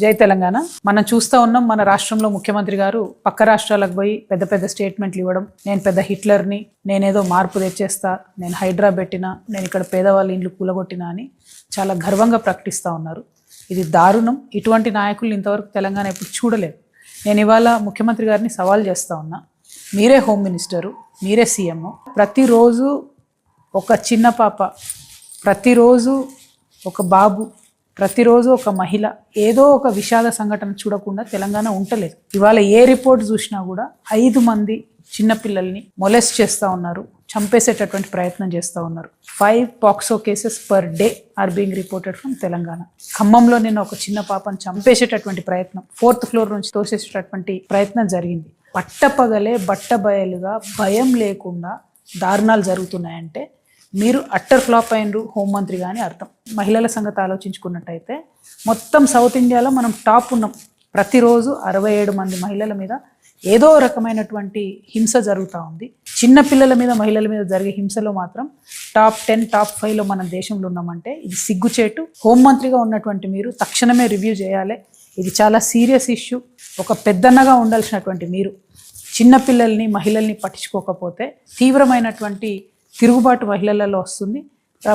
జై తెలంగాణ. మనం చూస్తూ ఉన్నాం, మన రాష్ట్రంలో ముఖ్యమంత్రి గారు పక్క రాష్ట్రాలకు పోయి పెద్ద పెద్ద స్టేట్మెంట్లు ఇవ్వడం, నేను పెద్ద హిట్లర్ని, నేనేదో మార్పు తెచ్చేస్తా, నేను హైడ్రా పెట్టినా, నేను ఇక్కడ పేదవాళ్ళ ఇండ్లు కూలగొట్టినా అని చాలా గర్వంగా ప్రకటిస్తూ ఉన్నారు. ఇది దారుణం. ఇటువంటి నాయకులు ఇంతవరకు తెలంగాణ ఎప్పుడు చూడలేదు. నేను ఇవాళ ముఖ్యమంత్రి గారిని సవాల్ చేస్తూ ఉన్నా, మీరే హోమ్ మినిస్టరు, మీరే సీఎం. ప్రతిరోజు ఒక చిన్న పాప, ప్రతిరోజు ఒక బాబు, ప్రతిరోజు ఒక మహిళ ఏదో ఒక విషాద సంఘటన చూడకుండా తెలంగాణ ఉండలేదు. ఇవాళ ఏ రిపోర్ట్ చూసినా కూడా 5 మంది చిన్నపిల్లల్ని మొలెస్ట్ చేస్తూ ఉన్నారు, చంపేసేటటువంటి ప్రయత్నం చేస్తూ ఉన్నారు. 5 POCSO cases per day or being reported from Telangana. ఖమ్మంలో నిన్న ఒక చిన్న పాపను చంపేసేటటువంటి ప్రయత్నం, 4th ఫ్లోర్ నుంచి తోసేసేటటువంటి ప్రయత్నం జరిగింది. పట్టపగలే బట్టబయలుగా భయం లేకుండా దారుణాలు జరుగుతున్నాయంటే మీరు అట్టర్ ఫ్లాప్ అయినరు హోంమంత్రి కానీ అర్థం. మహిళల సంగతి ఆలోచించుకున్నట్టయితే మొత్తం సౌత్ ఇండియాలో మనం టాప్ ఉన్నాం. ప్రతిరోజు 67 మంది మహిళల మీద ఏదో రకమైనటువంటి హింస జరుగుతూ ఉంది. చిన్నపిల్లల మీద, మహిళల మీద జరిగే హింసలో మాత్రం టాప్ 10, టాప్ 5లో మన దేశంలో ఉన్నామంటే ఇది సిగ్గుచేటు. హోంమంత్రిగా ఉన్నటువంటి మీరు తక్షణమే రివ్యూ చేయాలి. ఇది చాలా సీరియస్ ఇష్యూ. ఒక పెద్దన్నగా ఉండాల్సినటువంటి మీరు చిన్నపిల్లల్ని, మహిళల్ని పట్టించుకోకపోతే తీవ్రమైనటువంటి తిరుగుబాటు మహిళలలో వస్తుంది.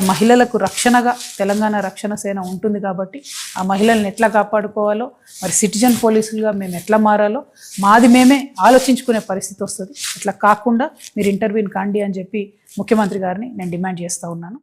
మహిళలకు రక్షణగా తెలంగాణ రక్షణ సేన ఉంటుంది కాబట్టి ఆ మహిళల్ని ఎట్లా కాపాడుకోవాలో, మరి సిటిజన్ పోలీసులుగా మేము ఎట్లా మారాలో మాది మేమే ఆలోచించుకునే పరిస్థితి వస్తుంది. అట్లా కాకుండా మీరు ఇంటర్వ్యూని కాండి అని చెప్పి ముఖ్యమంత్రి గారిని నేను డిమాండ్ చేస్తూ ఉన్నాను.